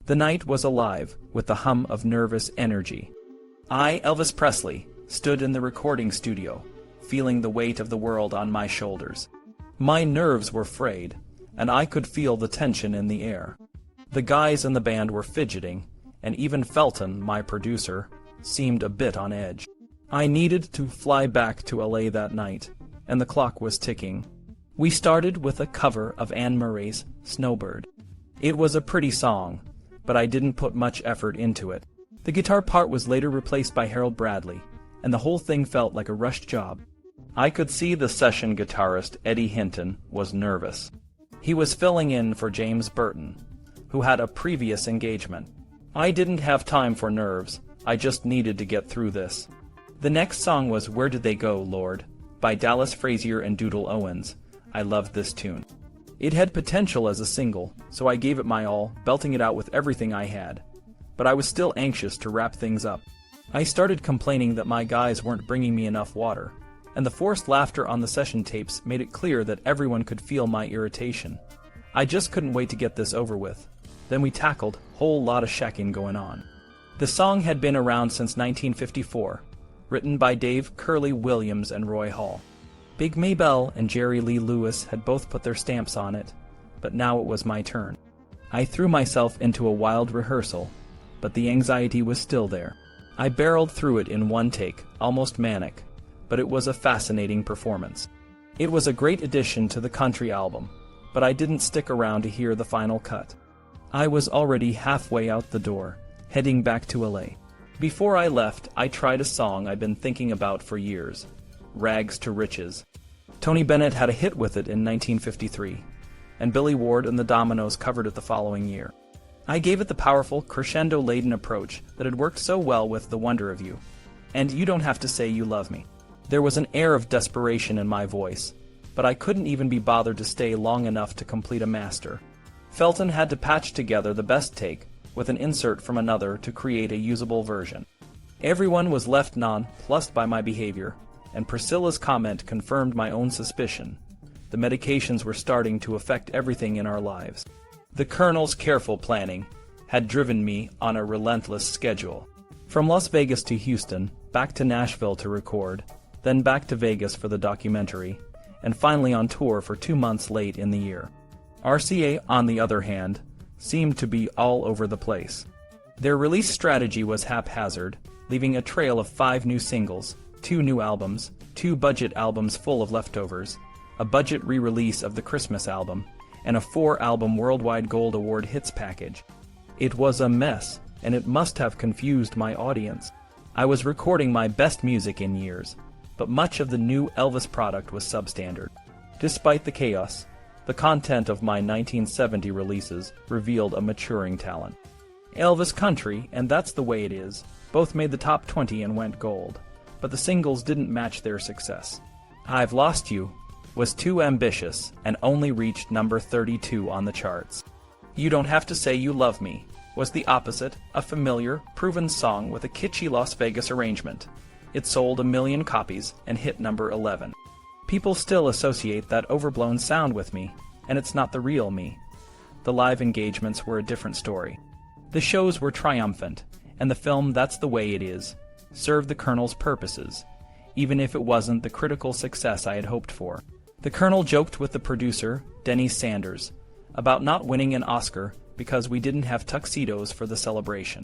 The night was alive with the hum of nervous energy. I, Elvis Presley, stood in the recording studio, feeling the weight of the world on my shoulders. My nerves were frayed, and I could feel the tension in the air. The guys in the band were fidgeting, and even Felton, my producer, seemed a bit on edge. I needed to fly back to LA that night, and the clock was ticking. We started with a cover of Anne Murray's Snowbird. It was a pretty song, but I didn't put much effort into it. The guitar part was later replaced by Harold Bradley, and the whole thing felt like a rushed job. I could see the session guitarist Eddie Hinton was nervous. He was filling in for James Burton, who had a previous engagement. I didn't have time for nerves, I just needed to get through this. The next song was Where Did They Go, Lord? By Dallas Frazier and Doodle Owens. I loved this tune. It had potential as a single, so I gave it my all, belting it out with everything I had. But I was still anxious to wrap things up. I started complaining that my guys weren't bringing me enough water, and the forced laughter on the session tapes made it clear that everyone could feel my irritation. I just couldn't wait to get this over with. Then we tackled whole lot of shacking going on. The song had been around since 1954, written by Dave Curley Williams and Roy Hall. Big Maybelle and Jerry Lee Lewis had both put their stamps on it, but now it was my turn. I threw myself into a wild rehearsal, but the anxiety was still there. I barreled through it in one take, almost manic, but it was a fascinating performance. It was a great addition to the country album, but I didn't stick around to hear the final cut. I was already halfway out the door, heading back to LA. Before I left, I tried a song I'd been thinking about for years, Rags to Riches. Tony Bennett had a hit with it in 1953, and Billy Ward and the Dominoes covered it the following year. I gave it the powerful, crescendo-laden approach that had worked so well with The Wonder of You, and You Don't Have to Say You Love Me. There was an air of desperation in my voice, but I couldn't even be bothered to stay long enough to complete a master. Felton had to patch together the best take with an insert from another to create a usable version. Everyone was left nonplussed by my behavior, and Priscilla's comment confirmed my own suspicion. The medications were starting to affect everything in our lives. The Colonel's careful planning had driven me on a relentless schedule. From Las Vegas to Houston, back to Nashville to record, then back to Vegas for the documentary, and finally on tour for 2 months late in the year. RCA, on the other hand, seemed to be all over the place. Their release strategy was haphazard, leaving a trail of 5 new singles, 2 new albums, 2 budget albums full of leftovers, a budget re-release of the Christmas album, and a 4-album Worldwide Gold Award hits package. It was a mess, and it must have confused my audience. I was recording my best music in years, but much of the new Elvis product was substandard. Despite the chaos, the content of my 1970 releases revealed a maturing talent. Elvis Country and That's the Way It Is both made the top 20 and went gold, but the singles didn't match their success. I've Lost You was too ambitious and only reached number 32 on the charts. You Don't Have to Say You Love Me was the opposite, a familiar, proven song with a kitschy Las Vegas arrangement. It sold 1 million copies and hit number 11. People still associate that overblown sound with me, and it's not the real me. The live engagements were a different story. The shows were triumphant, and the film That's the Way It Is served the Colonel's purposes, even if it wasn't the critical success I had hoped for. The Colonel joked with the producer, Denny Sanders, about not winning an Oscar because we didn't have tuxedos for the celebration.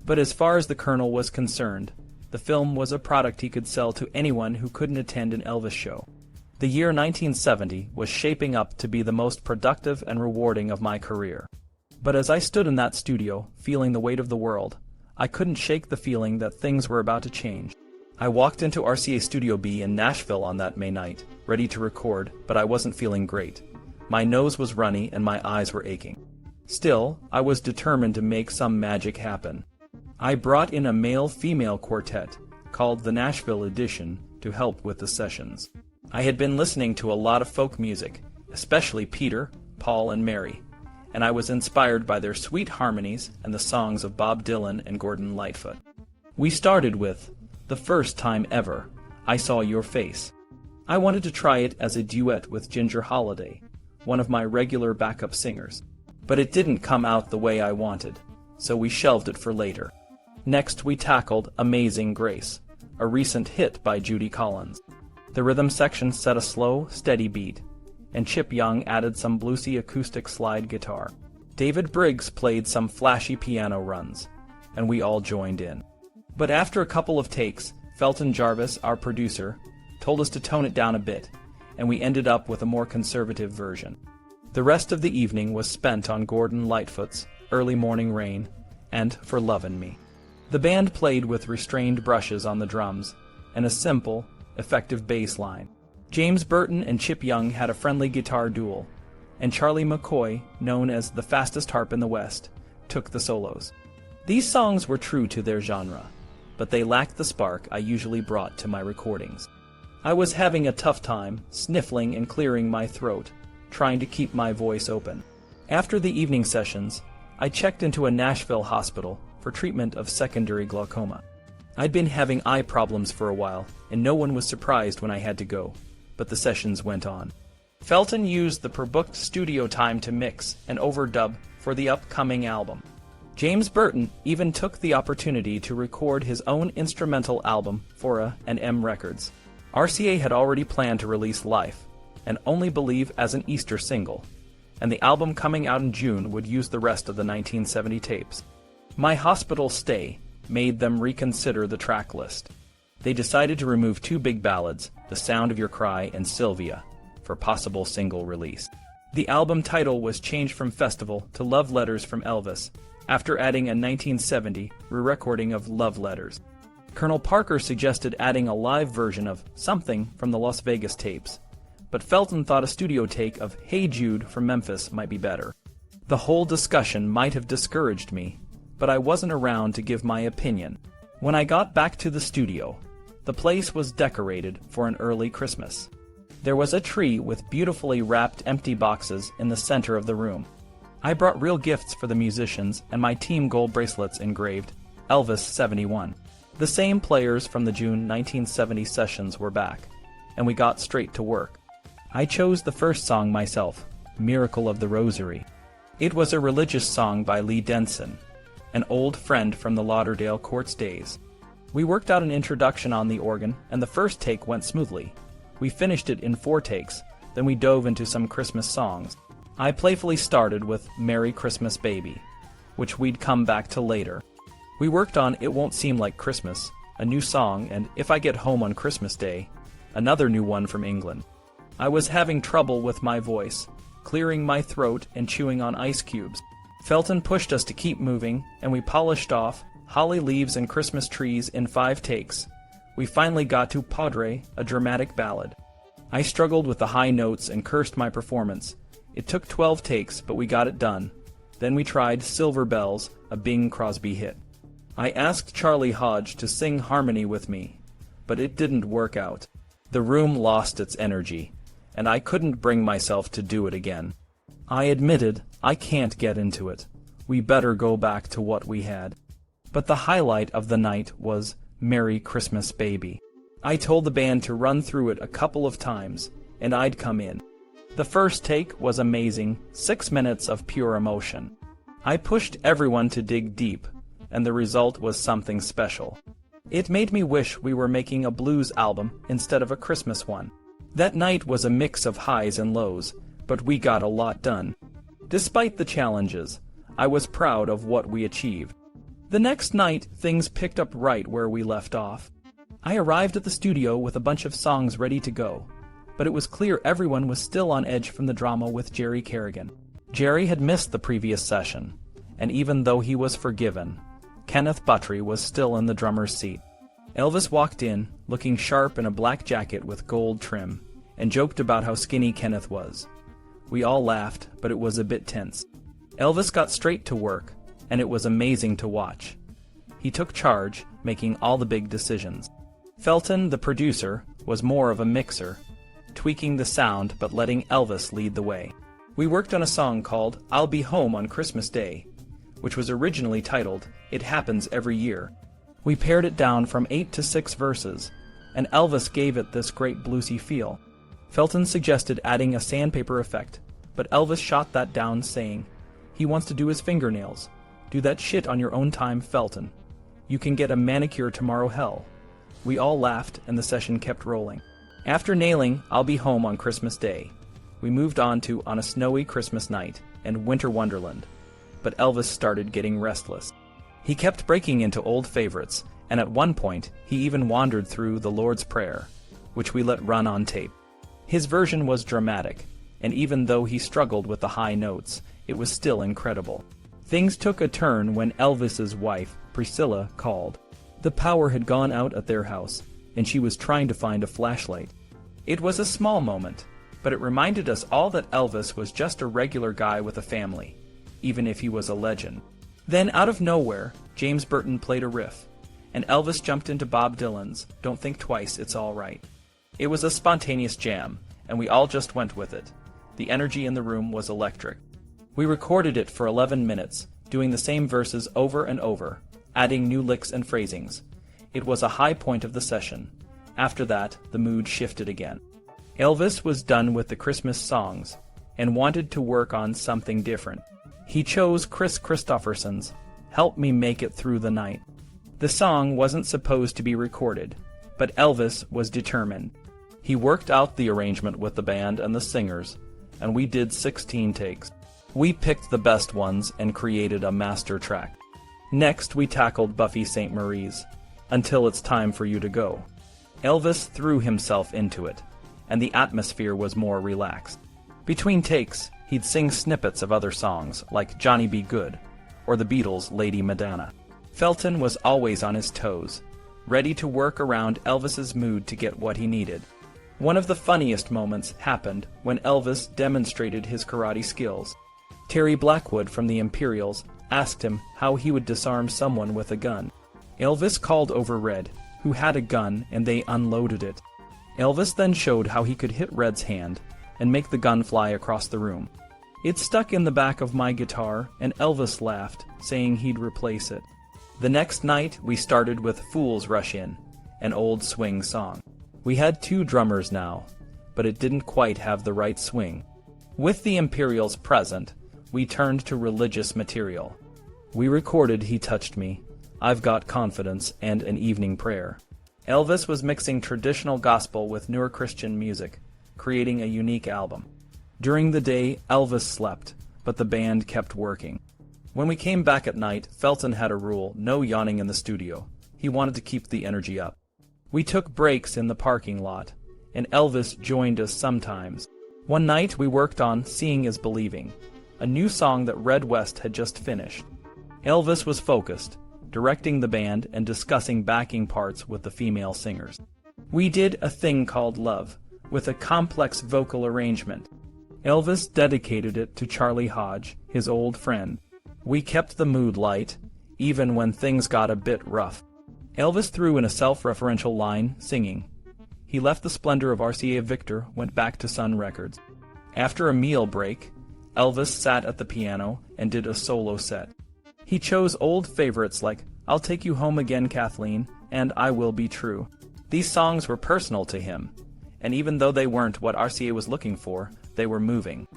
But as far as the Colonel was concerned, the film was a product he could sell to anyone who couldn't attend an Elvis show. The year 1970 was shaping up to be the most productive and rewarding of my career. But as I stood in that studio, feeling the weight of the world, I couldn't shake the feeling that things were about to change. I walked into RCA Studio B in Nashville on that May night, ready to record, but I wasn't feeling great. My nose was runny and my eyes were aching. Still, I was determined to make some magic happen. I brought in a male-female quartet, called the Nashville Edition, to help with the sessions. I had been listening to a lot of folk music, especially Peter, Paul, and Mary, and I was inspired by their sweet harmonies and the songs of Bob Dylan and Gordon Lightfoot. We started with The First Time Ever, I Saw Your Face. I wanted to try it as a duet with Ginger Holiday, one of my regular backup singers, but it didn't come out the way I wanted. so we shelved it for later. Next we tackled Amazing Grace, a recent hit by Judy Collins. The rhythm section set a slow, steady beat, and Chip Young added some bluesy acoustic slide guitar. David Briggs played some flashy piano runs, and we all joined in. But after a couple of takes, Felton Jarvis, our producer, told us to tone it down a bit, and we ended up with a more conservative version. The rest of the evening was spent on Gordon Lightfoot's Early Morning Rain and For Lovin' Me. The band played with restrained brushes on the drums and a simple, effective bass line. James Burton and Chip Young had a friendly guitar duel, and Charlie McCoy, known as the fastest harp in the West, took the solos. These songs were true to their genre, but they lacked the spark I usually brought to my recordings. I was having a tough time sniffling and clearing my throat, trying to keep my voice open. After the evening sessions, I checked into a Nashville hospital for treatment of secondary glaucoma. I'd been having eye problems for a while, and no one was surprised when I had to go, but the sessions went on. Felton used the per-booked studio time to mix and overdub for the upcoming album. James Burton even took the opportunity to record his own instrumental album for A&M Records. RCA had already planned to release Life, and Only Believe as an Easter single, and the album coming out in June would use the rest of the 1970 tapes. My hospital stay made them reconsider the track list. They decided to remove two big ballads, The Sound of Your Cry and Sylvia, for possible single release. The album title was changed from Festival to Love Letters from Elvis, after adding a 1970 re-recording of Love Letters. Colonel Parker suggested adding a live version of Something from the Las Vegas tapes, but Felton thought a studio take of Hey Jude from Memphis might be better. The whole discussion might have discouraged me, but I wasn't around to give my opinion. When I got back to the studio, the place was decorated for an early Christmas. There was a tree with beautifully wrapped empty boxes in the center of the room. I brought real gifts for the musicians and my team gold bracelets engraved Elvis 71. The same players from the June 1970 sessions were back, and we got straight to work. I chose the first song myself, Miracle of the Rosary. It was a religious song by Lee Denson, an old friend from the Lauderdale Courts days. We worked out an introduction on the organ, and the first take went smoothly. We finished it in 4 takes, then we dove into some Christmas songs. I playfully started with Merry Christmas Baby, which we'd come back to later. We worked on It Won't Seem Like Christmas, a new song, and If I Get Home on Christmas Day, another new one from England. I was having trouble with my voice, clearing my throat and chewing on ice cubes. Felton pushed us to keep moving, and we polished off Holly Leaves and Christmas Trees in 5 takes. We finally got to Padre, a dramatic ballad. I struggled with the high notes and cursed my performance. It took 12 takes, but we got it done. Then we tried Silver Bells, a Bing Crosby hit. I asked Charlie Hodge to sing harmony with me, but it didn't work out. The room lost its energy, and I couldn't bring myself to do it again. I admitted I can't get into it. We better go back to what we had. But the highlight of the night was Merry Christmas Baby. I told the band to run through it a couple of times, and I'd come in. The first take was amazing, 6 minutes of pure emotion. I pushed everyone to dig deep, and the result was something special. It made me wish we were making a blues album instead of a Christmas one. That night was a mix of highs and lows, but we got a lot done. Despite the challenges, I was proud of what we achieved. The next night, things picked up right where we left off. I arrived at the studio with a bunch of songs ready to go, but it was clear everyone was still on edge from the drama with Jerry Kerrigan. Jerry had missed the previous session, and even though he was forgiven, Kenneth Buttrey was still in the drummer's seat. Elvis walked in, looking sharp in a black jacket with gold trim, and joked about how skinny Kenneth was. We all laughed, but it was a bit tense. Elvis got straight to work, and it was amazing to watch. He took charge, making all the big decisions. Felton, the producer, was more of a mixer, tweaking the sound but letting Elvis lead the way. We worked on a song called I'll Be Home on Christmas Day, which was originally titled It Happens Every Year. We pared it down from 8 to 6 verses, and Elvis gave it this great bluesy feel. Felton suggested adding a sandpaper effect, but Elvis shot that down, saying he wants to do his fingernails, Do that shit on your own time, Felton. You can get a manicure tomorrow, hell. We all laughed and the session kept rolling. After nailing I'll Be Home on Christmas Day, we moved on to On a Snowy Christmas Night and Winter Wonderland. But Elvis started getting restless. He kept breaking into old favorites, and at one point he even wandered through the Lord's Prayer, which we let run on tape. His version was dramatic, and even though he struggled with the high notes, it was still incredible. Things took a turn when Elvis's wife, Priscilla, called. The power had gone out at their house, and she was trying to find a flashlight. It was a small moment, but it reminded us all that Elvis was just a regular guy with a family, even if he was a legend. Then, out of nowhere, James Burton played a riff, and Elvis jumped into Bob Dylan's Don't Think Twice, It's All Right. It was a spontaneous jam, and we all just went with it. The energy in the room was electric. We recorded it for 11 minutes, doing the same verses over and over, adding new licks and phrasings. It was a high point of the session. After that, the mood shifted again. Elvis was done with the Christmas songs and wanted to work on something different. He chose Chris Christopherson's Help Me Make It Through the Night. The song wasn't supposed to be recorded, but Elvis was determined. He worked out the arrangement with the band and the singers, and we did 16 takes. We picked the best ones and created a master track. Next, we tackled Buffy St. Marie's Until It's Time for You to Go. Elvis threw himself into it, and the atmosphere was more relaxed. Between takes, he'd sing snippets of other songs, like Johnny Be Good, or the Beatles' Lady Madonna. Felton was always on his toes, ready to work around Elvis's mood to get what he needed. One of the funniest moments happened when Elvis demonstrated his karate skills. Terry Blackwood from the Imperials asked him how he would disarm someone with a gun. Elvis called over Red, who had a gun, and they unloaded it. Elvis then showed how he could hit Red's hand and make the gun fly across the room. It stuck in the back of my guitar, and Elvis laughed, saying he'd replace it. The next night, we started with Fools Rush In, an old swing song. We had 2 drummers now, but it didn't quite have the right swing. With the Imperials present, we turned to religious material. We recorded He Touched Me, I've Got Confidence, and An Evening Prayer. Elvis was mixing traditional gospel with newer Christian music, creating a unique album. During the day, Elvis slept, but the band kept working. When we came back at night, Felton had a rule: no yawning in the studio. He wanted to keep the energy up. We took breaks in the parking lot, and Elvis joined us sometimes. One night we worked on Seeing is Believing, a new song that Red West had just finished. Elvis was focused, directing the band and discussing backing parts with the female singers. We did A Thing Called Love, with a complex vocal arrangement. Elvis dedicated it to Charlie Hodge, his old friend. We kept the mood light, even when things got a bit rough. Elvis threw in a self-referential line, singing. He left the splendor of RCA Victor, went back to Sun Records. After a meal break, Elvis sat at the piano and did a solo set. He chose old favorites like I'll Take You Home Again, Kathleen, and I Will Be True. These songs were personal to him, and even though they weren't what RCA was looking for, they were moving.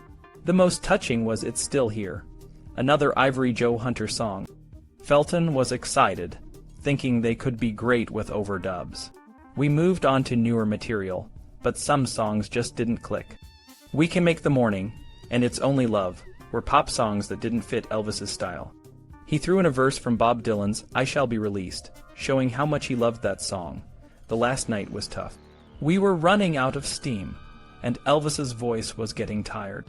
The most touching was It's Still Here, another Ivory Joe Hunter song. Felton was excited, thinking they could be great with overdubs. We moved on to newer material, but some songs just didn't click. We Can Make the Morning and It's Only Love were pop songs that didn't fit Elvis's style. He threw in a verse from Bob Dylan's I Shall Be Released, showing how much he loved that song. The last night was tough. We were running out of steam, and Elvis's voice was getting tired.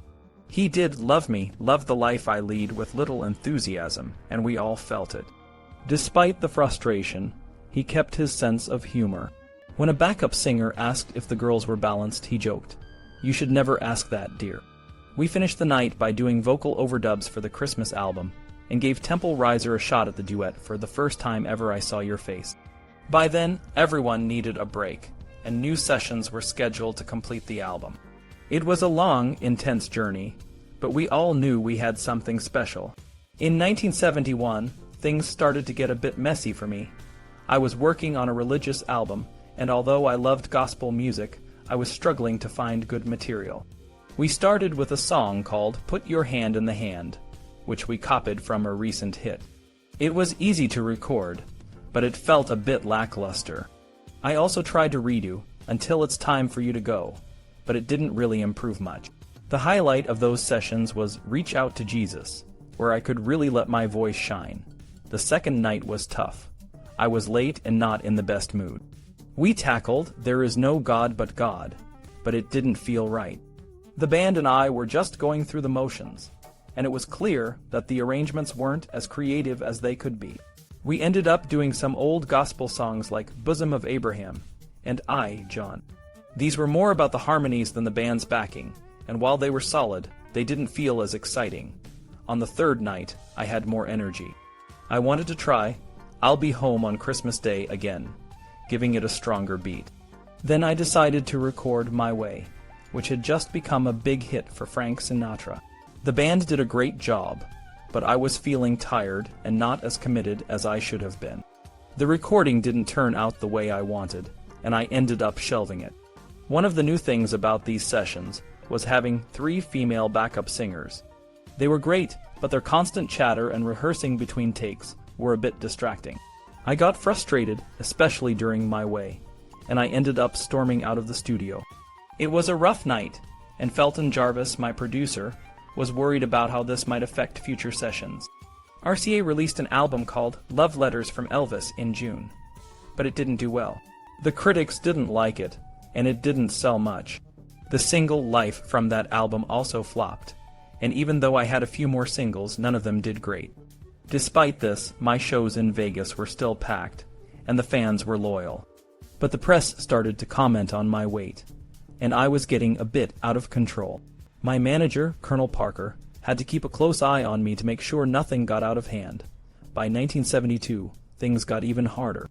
He did Love Me, Love the Life I Lead with little enthusiasm, and we all felt it. Despite the frustration, he kept his sense of humor. When a backup singer asked if the girls were balanced, he joked, "You should never ask that, dear." We finished the night by doing vocal overdubs for the Christmas album, and gave Temple Riser a shot at the duet for The First Time Ever I Saw Your Face. By then, everyone needed a break, and new sessions were scheduled to complete the album. It was a long, intense journey, but we all knew we had something special. In 1971, things started to get a bit messy for me. I was working on a religious album, and although I loved gospel music, I was struggling to find good material. We started with a song called Put Your Hand in the Hand, which we copied from a recent hit. It was easy to record, but it felt a bit lackluster. I also tried to redo Until It's Time for You to Go, but it didn't really improve much. The highlight of those sessions was Reach Out to Jesus, where I could really let my voice shine. The second night was tough. I was late and not in the best mood. We tackled There Is No God But God, but it didn't feel right. The band and I were just going through the motions, and it was clear that the arrangements weren't as creative as they could be. We ended up doing some old gospel songs like Bosom of Abraham and I, John. These were more about the harmonies than the band's backing, and while they were solid, they didn't feel as exciting. On the third night, I had more energy. I wanted to try I'll Be Home on Christmas Day again, giving it a stronger beat. Then I decided to record My Way, which had just become a big hit for Frank Sinatra. The band did a great job, but I was feeling tired and not as committed as I should have been. The recording didn't turn out the way I wanted, and I ended up shelving it. One of the new things about these sessions was having 3 female backup singers. They were great, but their constant chatter and rehearsing between takes were a bit distracting. I got frustrated, especially during My Way, and I ended up storming out of the studio. It was a rough night, and Felton Jarvis, my producer, was worried about how this might affect future sessions. RCA released an album called Love Letters from Elvis in June, but it didn't do well. The critics didn't like it, and it didn't sell much. The single Life from that album also flopped, and even though I had a few more singles, none of them did great. Despite this, my shows in Vegas were still packed, and the fans were loyal. But the press started to comment on my weight, and I was getting a bit out of control. My manager, Colonel Parker, had to keep a close eye on me to make sure nothing got out of hand. By 1972, things got even harder.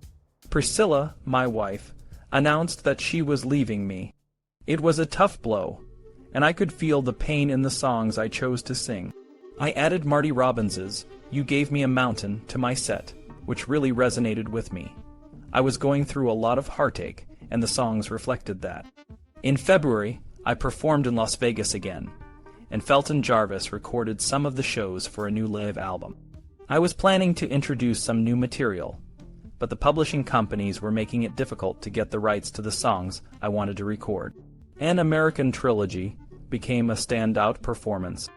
Priscilla, my wife, announced that she was leaving me. It was a tough blow, and I could feel the pain in the songs I chose to sing. I added Marty Robbins's You Gave Me a Mountain to my set, which really resonated with me. I was going through a lot of heartache, and the songs reflected that. In February, I performed in Las Vegas again, and Felton Jarvis recorded some of the shows for a new live album. I was planning to introduce some new material, but the publishing companies were making it difficult to get the rights to the songs I wanted to record. An American Trilogy became a standout performance.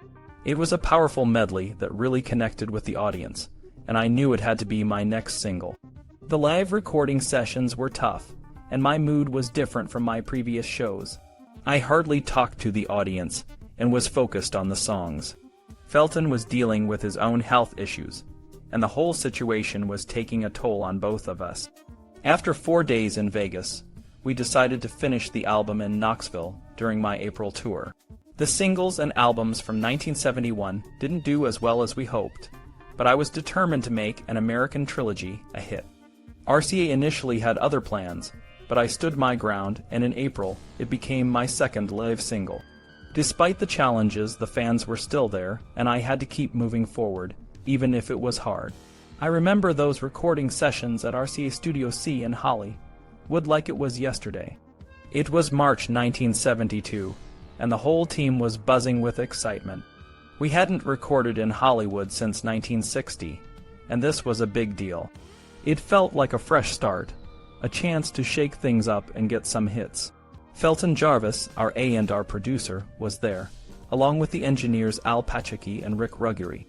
It was a powerful medley that really connected with the audience, and I knew it had to be my next single. The live recording sessions were tough, and my mood was different from my previous shows. I hardly talked to the audience and was focused on the songs. Felton was dealing with his own health issues, and the whole situation was taking a toll on both of us. After 4 days in Vegas, we decided to finish the album in Knoxville during my April tour. The singles and albums from 1971 didn't do as well as we hoped, but I was determined to make An American Trilogy a hit. RCA initially had other plans, but I stood my ground, and in April, it became my second live single. Despite the challenges, the fans were still there, and I had to keep moving forward, even if it was hard. I remember those recording sessions at RCA Studio C in Hollywood like it was yesterday. It was March 1972, and the whole team was buzzing with excitement. We hadn't recorded in Hollywood since 1960, and this was a big deal. It felt like a fresh start, a chance to shake things up and get some hits. Felton Jarvis, our A&R producer, was there, along with the engineers Al Pachacki and Rick Ruggery.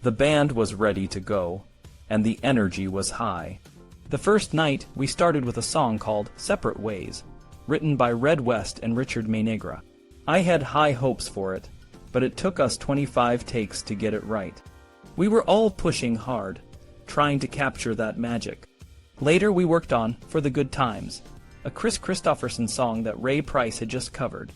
The band was ready to go, and the energy was high. The first night, we started with a song called Separate Ways, written by Red West and Richard Maynegra. I had high hopes for it, but it took us 25 takes to get it right. We were all pushing hard, trying to capture that magic. Later we worked on For the Good Times, a Chris Christopherson song that Ray Price had just covered.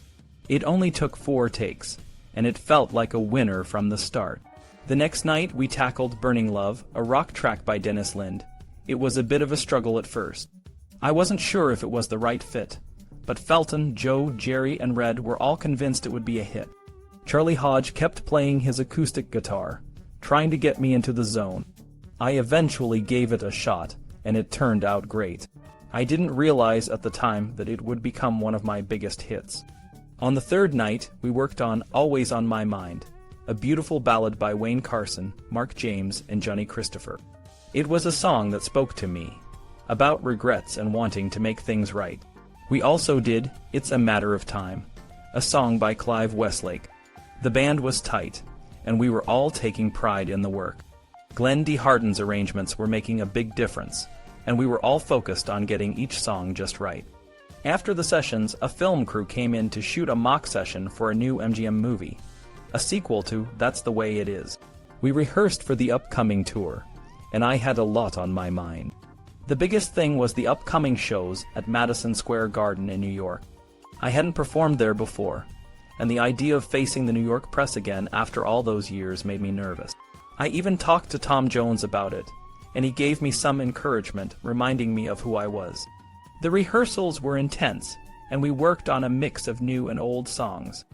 It only took 4 takes, and it felt like a winner from the start. The next night we tackled Burning Love, a rock track by Dennis Lind. It was a bit of a struggle at first. I wasn't sure if it was the right fit, but Felton, Joe, Jerry, and Red were all convinced it would be a hit. Charlie Hodge kept playing his acoustic guitar, trying to get me into the zone. I eventually gave it a shot, and it turned out great. I didn't realize at the time that it would become one of my biggest hits. On the third night, we worked on Always on My Mind, a beautiful ballad by Wayne Carson, Mark James, and Johnny Christopher. It was a song that spoke to me, about regrets and wanting to make things right. We also did It's a Matter of Time, a song by Clive Westlake. The band was tight, and we were all taking pride in the work. Glenn D. Harden's arrangements were making a big difference, and we were all focused on getting each song just right. After the sessions, a film crew came in to shoot a mock session for a new MGM movie, a sequel to That's the Way It Is. We rehearsed for the upcoming tour, and I had a lot on my mind. The biggest thing was the upcoming shows at Madison Square Garden in New York. I hadn't performed there before, and the idea of facing the New York press again after all those years made me nervous. I even talked to Tom Jones about it, and he gave me some encouragement, reminding me of who I was. The rehearsals were intense, and we worked on a mix of new and old songs.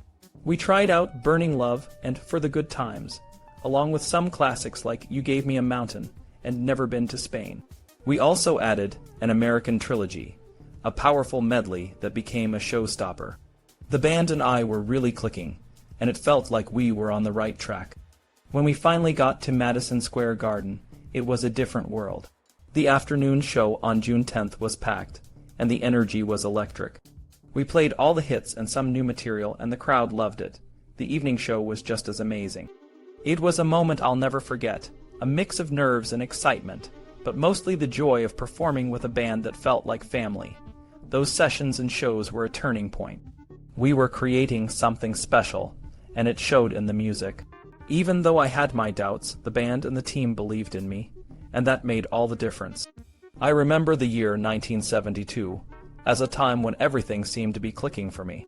We tried out Burning Love and For the Good Times, along with some classics like You Gave Me a Mountain and Never Been to Spain. We also added An American Trilogy, a powerful medley that became a showstopper. The band and I were really clicking, and it felt like we were on the right track. When we finally got to Madison Square Garden, it was a different world. The afternoon show on June 10th was packed, and the energy was electric. We played all the hits and some new material, and the crowd loved it. The evening show was just as amazing. It was a moment I'll never forget, a mix of nerves and excitement, but mostly the joy of performing with a band that felt like family. Those sessions and shows were a turning point. We were creating something special, and it showed in the music. Even though I had my doubts, the band and the team believed in me, and that made all the difference. I remember the year 1972 as a time when everything seemed to be clicking for me.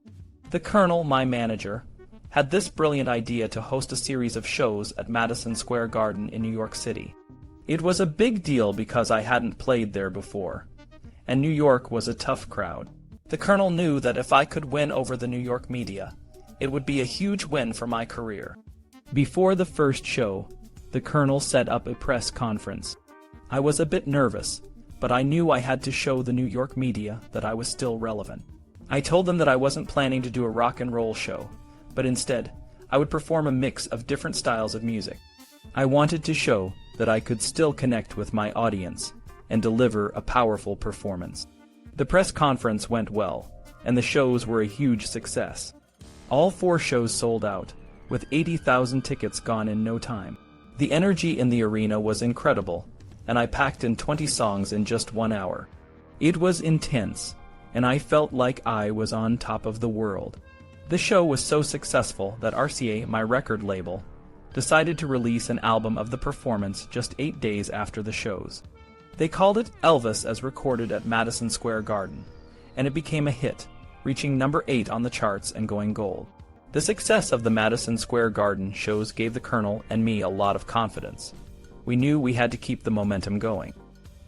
The Colonel, my manager, had this brilliant idea to host a series of shows at Madison Square Garden in New York City. It was a big deal because I hadn't played there before, and New York was a tough crowd. The Colonel knew that if I could win over the New York media, it would be a huge win for my career. Before the first show, the Colonel set up a press conference. I was a bit nervous, but I knew I had to show the New York media that I was still relevant. I told them that I wasn't planning to do a rock and roll show, but instead, I would perform a mix of different styles of music. I wanted to show that I could still connect with my audience and deliver a powerful performance. The press conference went well, and the shows were a huge success. All 4 shows sold out, with 80,000 tickets gone in no time. The energy in the arena was incredible, and I packed in 20 songs in just 1 hour. It was intense, and I felt like I was on top of the world. The show was so successful that RCA, my record label, decided to release an album of the performance just 8 days after the shows. They called it Elvis as recorded at Madison Square Garden, and it became a hit, reaching number 8 on the charts and going gold. The success of the Madison Square Garden shows gave the Colonel and me a lot of confidence. We knew we had to keep the momentum going.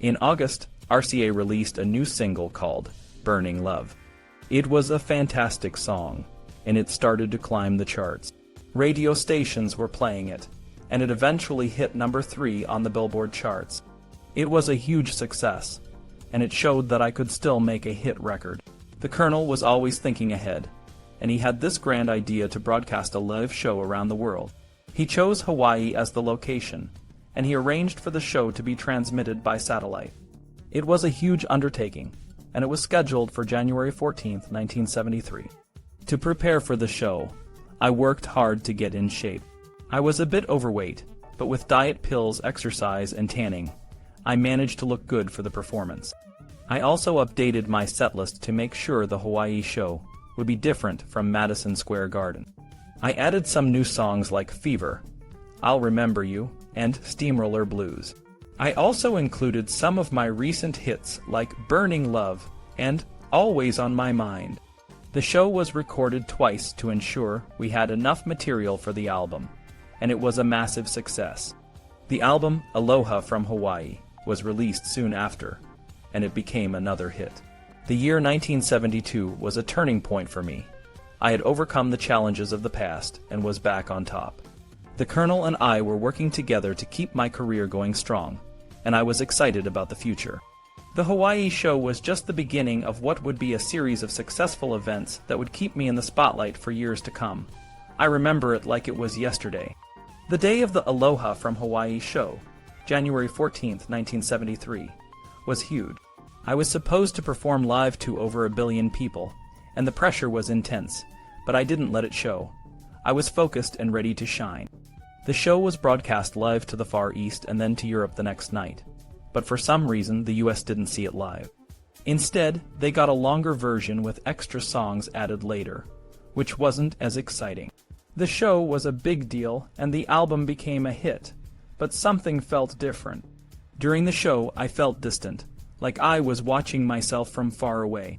In August, RCA released a new single called Burning Love. It was a fantastic song, and it started to climb the charts. Radio stations were playing it, and it eventually hit number 3 on the Billboard charts. It was a huge success, and it showed that I could still make a hit record. The Colonel was always thinking ahead, and he had this grand idea to broadcast a live show around the world. He chose Hawaii as the location, and he arranged for the show to be transmitted by satellite. It was a huge undertaking, and it was scheduled for January 14, 1973. To prepare for the show, I worked hard to get in shape. I was a bit overweight, but with diet pills, exercise, and tanning, I managed to look good for the performance. I also updated my setlist to make sure the Hawaii show would be different from Madison Square Garden. I added some new songs like Fever, I'll Remember You, and Steamroller Blues. I also included some of my recent hits like Burning Love and Always on My Mind. The show was recorded twice to ensure we had enough material for the album, and it was a massive success. The album Aloha from Hawaii was released soon after, and it became another hit. The year 1972 was a turning point for me. I had overcome the challenges of the past and was back on top. The Colonel and I were working together to keep my career going strong, and I was excited about the future. The Hawaii show was just the beginning of what would be a series of successful events that would keep me in the spotlight for years to come. I remember it like it was yesterday. The day of the Aloha from Hawaii show, January 14th, 1973, was huge. I was supposed to perform live to over 1 billion people, and the pressure was intense, but I didn't let it show. I was focused and ready to shine. The show was broadcast live to the Far East and then to Europe the next night, but for some reason the US didn't see it live. Instead, they got a longer version with extra songs added later, which wasn't as exciting. The show was a big deal and the album became a hit, but something felt different. During the show, I felt distant, like I was watching myself from far away.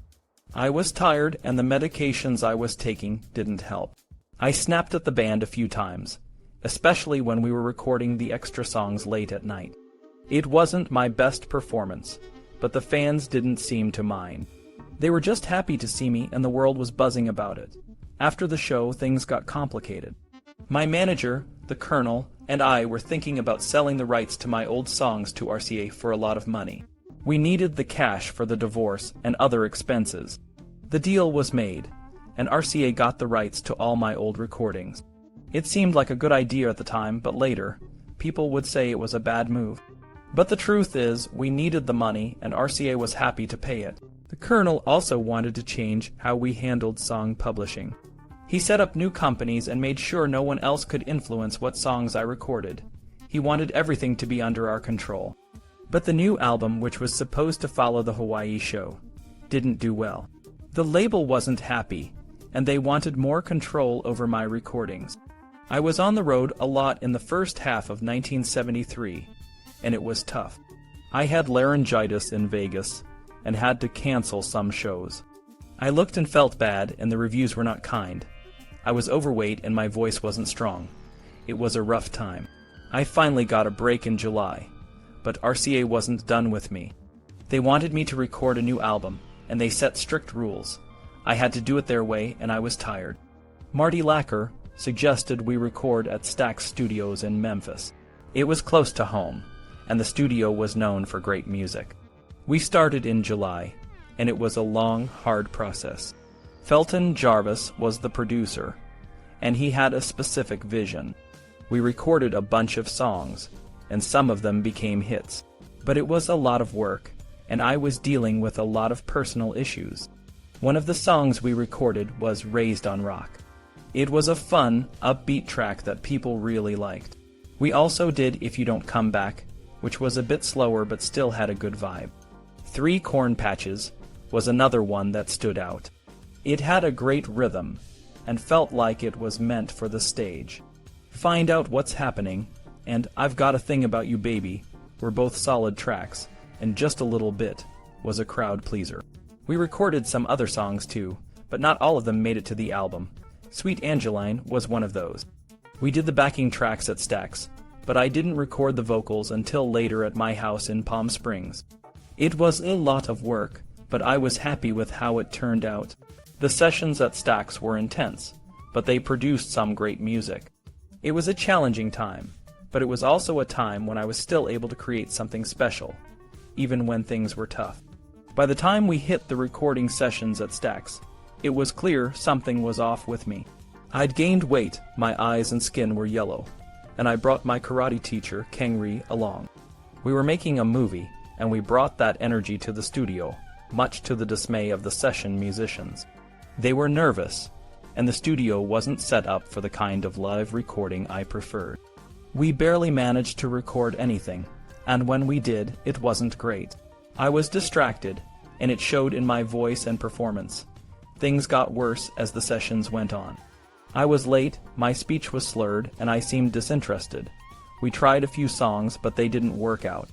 I was tired and the medications I was taking didn't help. I snapped at the band a few times, especially when we were recording the extra songs late at night. It wasn't my best performance, but the fans didn't seem to mind. They were just happy to see me and the world was buzzing about it. After the show, things got complicated. My manager, the Colonel, and I were thinking about selling the rights to my old songs to RCA for a lot of money. We needed the cash for the divorce and other expenses. The deal was made, and RCA got the rights to all my old recordings. It seemed like a good idea at the time, but later, people would say it was a bad move. But the truth is, we needed the money, and RCA was happy to pay it. The Colonel also wanted to change how we handled song publishing. He set up new companies and made sure no one else could influence what songs I recorded. He wanted everything to be under our control. But the new album, which was supposed to follow the Hawaii show, didn't do well. The label wasn't happy, and they wanted more control over my recordings. I was on the road a lot in the first half of 1973, and it was tough. I had laryngitis in Vegas and had to cancel some shows. I looked and felt bad, and the reviews were not kind. I was overweight and my voice wasn't strong. It was a rough time. I finally got a break in July, but RCA wasn't done with me. They wanted me to record a new album, and they set strict rules. I had to do it their way, and I was tired. Marty Lacker suggested we record at Stax Studios in Memphis. It was close to home, and the studio was known for great music. We started in July, and it was a long, hard process. Felton Jarvis was the producer, and he had a specific vision. We recorded a bunch of songs, and some of them became hits. But it was a lot of work, and I was dealing with a lot of personal issues. One of the songs we recorded was Raised on Rock. It was a fun, upbeat track that people really liked. We also did If You Don't Come Back, which was a bit slower but still had a good vibe. 3 Corn Patches was another one that stood out. It had a great rhythm, and felt like it was meant for the stage. Find Out What's Happening and I've Got a Thing About You Baby were both solid tracks, and Just a Little Bit was a crowd pleaser. We recorded some other songs too, but not all of them made it to the album. Sweet Angeline was one of those. We did the backing tracks at Stax, but I didn't record the vocals until later at my house in Palm Springs. It was a lot of work, but I was happy with how it turned out. The sessions at Stax were intense, but they produced some great music. It was a challenging time, but it was also a time when I was still able to create something special, even when things were tough. By the time we hit the recording sessions at Stax, it was clear something was off with me. I'd gained weight, my eyes and skin were yellow, and I brought my karate teacher, Kengri, along. We were making a movie, and we brought that energy to the studio, much to the dismay of the session musicians. They were nervous, and the studio wasn't set up for the kind of live recording I preferred. We barely managed to record anything, and when we did, it wasn't great. I was distracted, and it showed in my voice and performance. Things got worse as the sessions went on. I was late, my speech was slurred, and I seemed disinterested. We tried a few songs, but they didn't work out.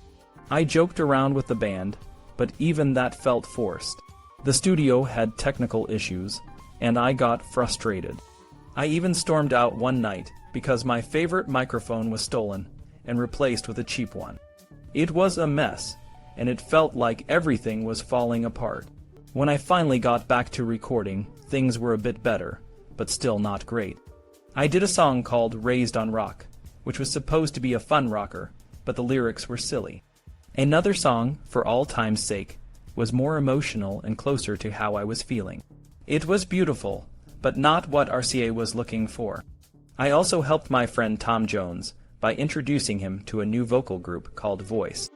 I joked around with the band, but even that felt forced. The studio had technical issues, and I got frustrated. I even stormed out one night because my favorite microphone was stolen and replaced with a cheap one. It was a mess, and it felt like everything was falling apart. When I finally got back to recording, things were a bit better, but still not great. I did a song called Raised on Rock, which was supposed to be a fun rocker, but the lyrics were silly. Another song, For All Time's Sake, was more emotional and closer to how I was feeling. It was beautiful, but not what RCA was looking for. I also helped my friend Tom Jones, by introducing him to a new vocal group called Voice.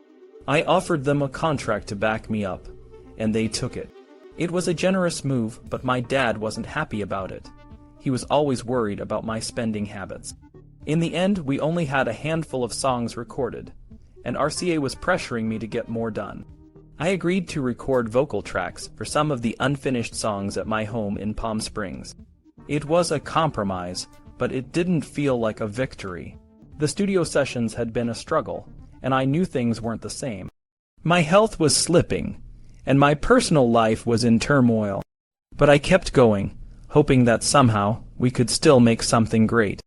I offered them a contract to back me up, and they took it. It was a generous move, but my dad wasn't happy about it. He was always worried about my spending habits. In the end, we only had a handful of songs recorded, and RCA was pressuring me to get more done. I agreed to record vocal tracks for some of the unfinished songs at my home in Palm Springs. It was a compromise, but it didn't feel like a victory. The studio sessions had been a struggle, and I knew things weren't the same. My health was slipping, and my personal life was in turmoil. But I kept going, hoping that somehow we could still make something great.